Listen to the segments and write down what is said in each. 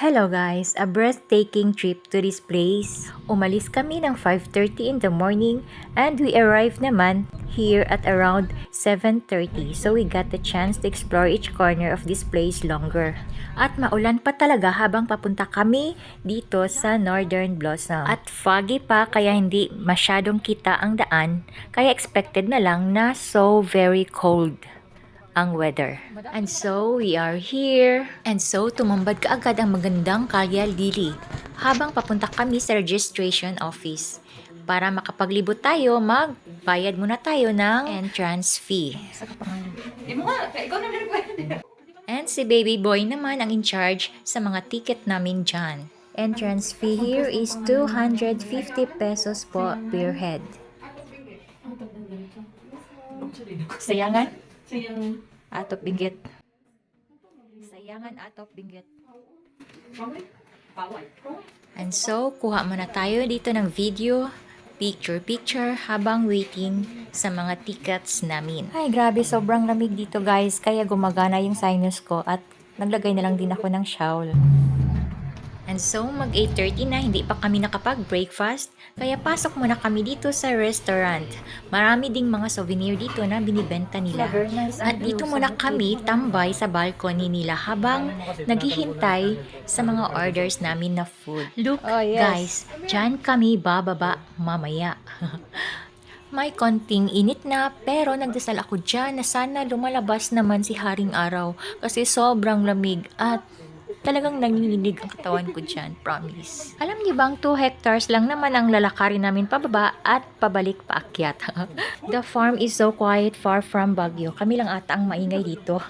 Hello guys, a breathtaking trip to this place. Umalis kami ng 5:30 in the morning and we arrived naman here at around 7:30. So we got the chance to explore each corner of this place longer. At maulan pa talaga habang papunta kami dito sa Northern Blossom. At foggy pa kaya hindi masyadong kita ang daan, kaya expected na lang na so very cold ang weather. And so, we are here. And so, tumambad kaagad ang magandang Kalya Lily habang papunta kami sa registration office. Para makapaglibot tayo, magbayad muna tayo ng entrance fee. And si baby boy naman ang in charge sa mga ticket namin dyan. Entrance fee here is 250 pesos po per head. Sayangan? Atop binggit. Sayangan atop binggit. And so, kuha muna tayo dito ng video, picture habang waiting sa mga tickets namin. Ay, grabe, sobrang lamig dito guys, kaya gumagana yung sinus ko at naglagay na lang din ako ng shawl. And so, mag 8:30 na, hindi pa kami nakapag-breakfast, kaya pasok muna kami dito sa restaurant. Marami ding mga souvenir dito na binibenta nila. At dito muna kami tambay sa balcony nila habang naghihintay sa mga orders namin na food. Look, guys, dyan kami bababa mamaya. May konting init na, pero nagdasal ako dyan na sana lumalabas naman si Haring Araw kasi sobrang lamig at talagang nanginginig ang katawan ko dyan, promise. Alam niyo bang 2 hectares lang naman ang lalakarin namin pababa at pabalik paakyat. The farm is so quiet, far from Baguio. Kami lang ata ang maingay dito.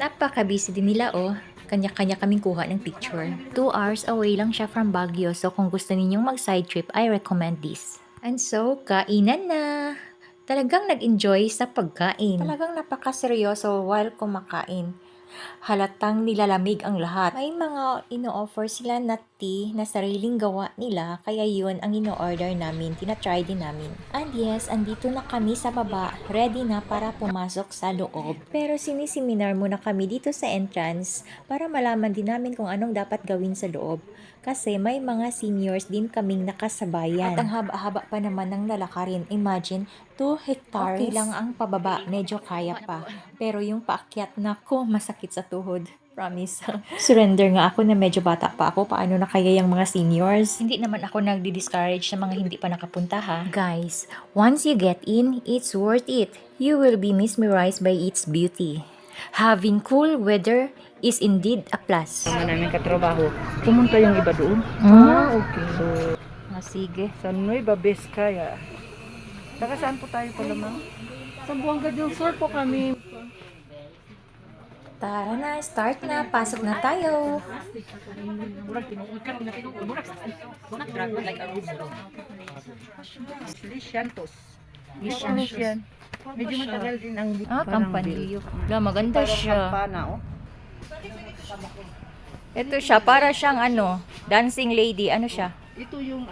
Napaka-busy din nila oh. Kanya-kanya kaming kuha ng picture. 2 hours away lang siya from Baguio, so kung gusto ninyong mag-side trip, I recommend this. And so, kainan na! Talagang nag-enjoy sa pagkain. Talagang napaka-seryoso while kumakain. Halatang nilalamig ang lahat. May mga ino-offer sila na tea na sariling gawa nila, kaya yun ang ino-order namin, tinatry din namin. And yes, andito na kami sa baba, ready na para pumasok sa loob. Pero siniseminar muna kami dito sa entrance para malaman din namin kung anong dapat gawin sa loob. Kasi may mga seniors din kaming nakasabayan. At ang haba-haba pa naman ng lalakarin. Imagine, 2 hectares. Okay lang ang pababa, medyo kaya pa. Pero yung paakyat, nako, masakit sa tuhod. Promise. Surrender nga ako na medyo bata pa ako. Paano na kaya yung mga seniors? Hindi naman ako nagdi-discourage sa mga hindi pa nakapunta ha. Guys, once you get in, it's worth it. You will be mesmerized by its beauty. Having cool weather is indeed a plus. Tama namin katrabaho. Pumunta yung iba doon. Okay. So, Sige. sa Nueva Vizcaya. Saka saan po tayo pala, ma'am? Sa Buanga del Sur po kami. Tara na, start na. Pasok na tayo. Lisyantos. Lisyantos. Medyo matagal din ang Campanillo. Maganda parang siya. kampana, oh. Ito siya, para siyang dancing lady. Ano siya? Ito yung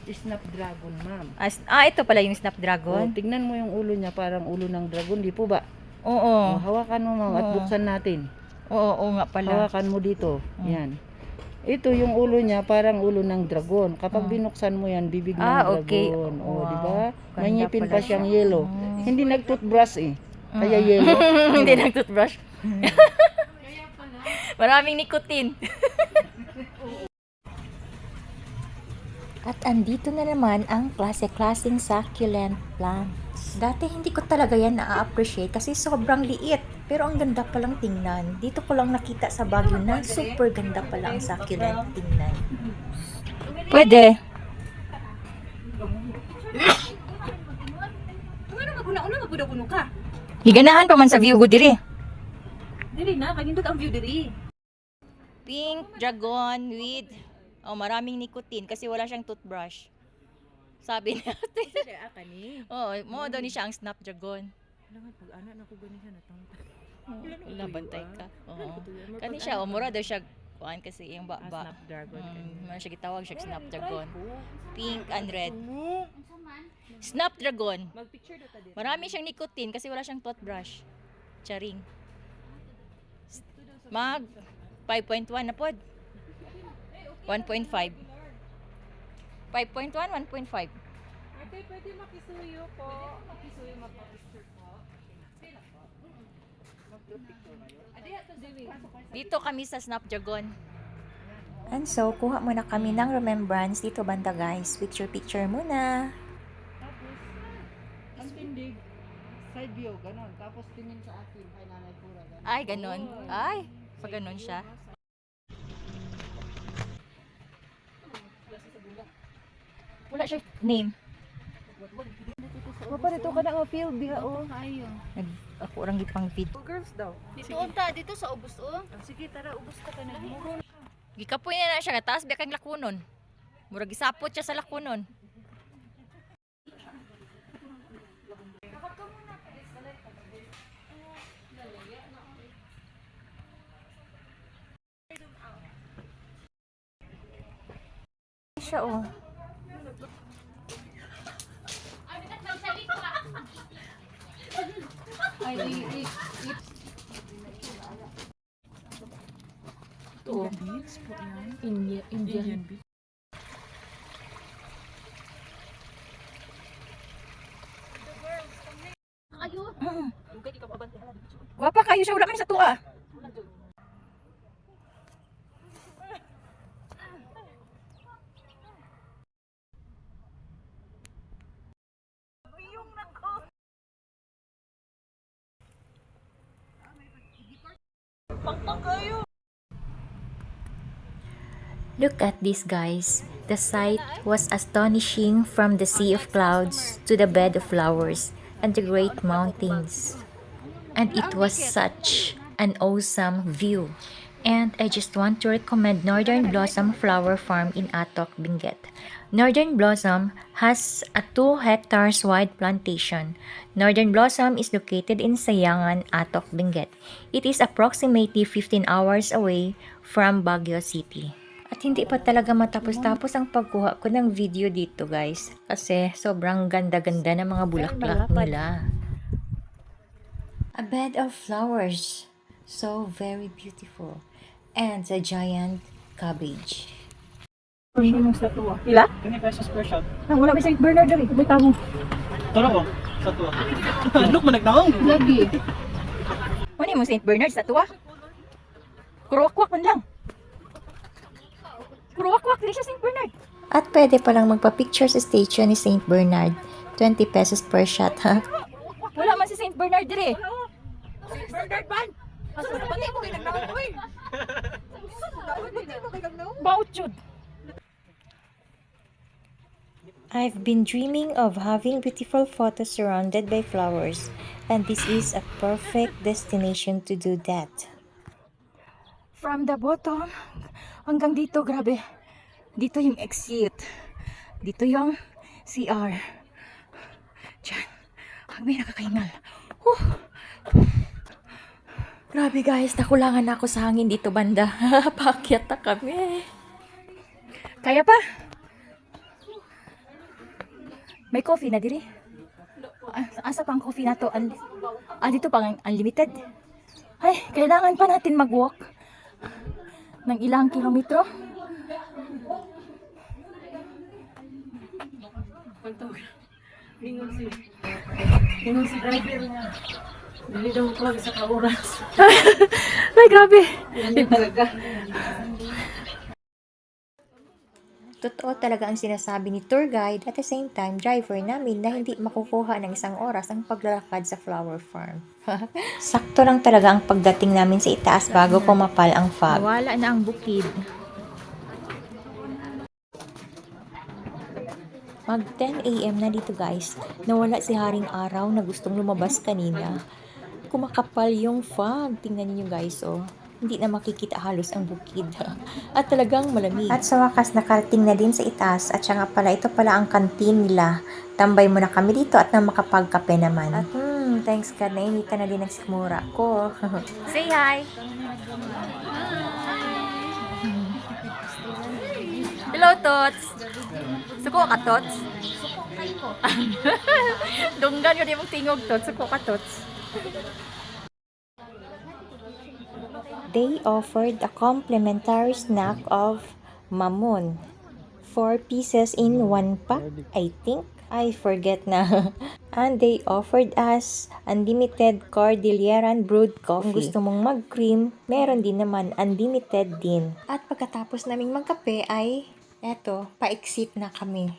Snapdragon, ma'am. Ito pala yung Oh, Snapdragon. tignan mo yung ulo niya, parang ulo ng dragon, di po ba? Oo. Oh, hawakan mo, ma'am, at Oo. buksan natin. Oo nga pala. Hawakan mo dito. Yan. Ito yung ulo niya, parang ulo ng dragon. Kapag binuksan mo yan, bibig ng dragon. Okay. Oh, Wow. di ba? Ganda Nangipin pala pa siyang siya. yellow. Hindi nag-toothbrush eh. Kaya yellow. Hindi nag-toothbrush. Maraming nikotin. At andito na naman ang klase-klaseng succulent plants. Dati hindi ko talaga yan na-appreciate kasi sobrang liit. Pero ang ganda palang tingnan. Dito ko lang nakita sa Baguio na super ganda pala ang succulent tingnan. Pwede. Una magbuda-buno ka. Higanahan pa man sa view ko diri. Dili na, kanindot ang view diri. Pink dragon with maraming nicotine kasi wala siyang toothbrush. Sabi niya. Dili kani. Oo, mo daw ni siya ang snapdragon. Langan pag ana na ko ganihan atang. Wala bantay ka. Oo. Kani siya, mura daw siya kuan kasi yung ba. Snapdragon. Man siya gitawag siya snapdragon. Pink and red. Snapdragon. Mag-picture daw ta diri. Marami siyang nicotine kasi wala siyang toothbrush. Charing. Mag 5.1 na pod. 1.5. 5.1, 1.5. Ate, pwede makisuyo po. Makisuyo magpa-picture po. Dito kami sa Snapdragon. And so, kuha muna kami ng remembrance dito banda guys. Picture muna. Tapos, ang tindig, side view, ganon. Tapos tingin sa akin, kay Nanay Pura, ganon. Ay, ganon. Ay, pag ganon siya. Wala siya name. Papa, dito ka na ang field diha o. Ako orang gipang feed. Girls daw. Dito unta, dito sa ubos o. Sige, tara, ubos ka ka nagmuro. Gikapoy na siya taas biya kang lakunon. Murag gisapot siya sa lakunon. Siya oh. Indian beats po yan. Indian beats. Wapa kayo siya wala man sa tuwa. Look at this guys. The sight was astonishing from the sea of clouds to the bed of flowers and the great mountains. And it was such an awesome view. And I just want to recommend Northern Blossom Flower Farm in Atok, Benguet. Northern Blossom has a 2 hectares wide plantation. Northern Blossom is located in Sayangan, Atok, Benguet. It is approximately 15 hours away from Baguio City. At hindi pa talaga matapos-tapos ang pagkuha ko ng video dito guys. Kasi sobrang ganda-ganda ng mga bulaklak nila. A bed of flowers. So very beautiful. And a giant cabbage. Ila? 20 pesos per shot. Wala ba St. Bernard dali? May tamo. Tara ko, sa tuwa. Look, managnaong. Lagi. Ano yung St. Bernard sa tuwa? Kuruwakwak man lang. Kuruwakwak, hindi siya St. Bernard. At pwede palang magpa-picture sa statue ni St. Bernard. 20 pesos per shot, ha? Wala man si St. Bernard dire. St. Bernard ban! Asa na pati mo kay nagnaon ko eh. Bauchud. I've been dreaming of having beautiful photos surrounded by flowers, and this is a perfect destination to do that. From the bottom hanggang dito, grabe. Dito yung exit. Dito yung CR. Diyan. May nakakaingal. Grabe guys, nakulangan ako sa hangin dito banda. Paakyat na kami. Kaya pa? May coffee na diri. Asa pang coffee na to? Dito pang unlimited. Ay, kailangan pa natin mag-walk ng ilang kilometro. Ingon si driver niya. Dili daw ko sa kauras. Ay, grabe. Talaga. Totoo talaga ang sinasabi ni tour guide at the same time driver namin na hindi makukuha ng isang oras ang paglalakad sa flower farm. Sakto lang talaga ang pagdating namin sa itaas bago pumapal ang fog. Nawala na ang bukid. Mag 10 AM na dito guys. Nawala si Haring Araw na gustong lumabas kanina. Kumakapal yung fog. Tingnan niyo guys oh. Hindi na makikita halos ang bukid. At talagang malamig. At sa wakas nakarating na din sa itaas. At siya nga pala, ito pala ang kantin nila. Tambay muna kami dito at nang makapagkape naman. At thanks God, nainita na din ang sikmura ko. Say hi! Hello, Tots! Suko ka, Tots? Dunggan yun yung tingog, Tots. Suko ka, Tots. they offered a complimentary snack of mamun. 4 pieces in 1 pack, I think. I forget na. And they offered us unlimited Cordilleran brewed coffee. Kung gusto mong mag-cream, meron din naman unlimited din. At pagkatapos naming magkape ay, eto, pa-exit na kami.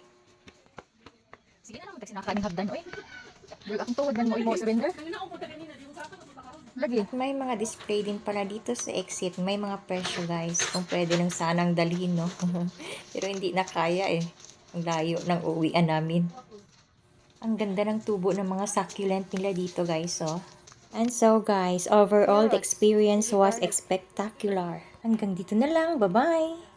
Sige na lang, kasi nakakaming hagdan. Oy, girl, akong tuwad man mo, mo surrender. Lagi. May mga display din pala dito sa exit. May mga presyo guys. Kung pwede nang sanang dalhin, no? Pero hindi na kaya eh. Ang layo ng uwian namin. Ang ganda ng tubo ng mga succulent nila dito guys, oh. And so guys, overall the experience was spectacular. Hanggang dito na lang. Bye-bye!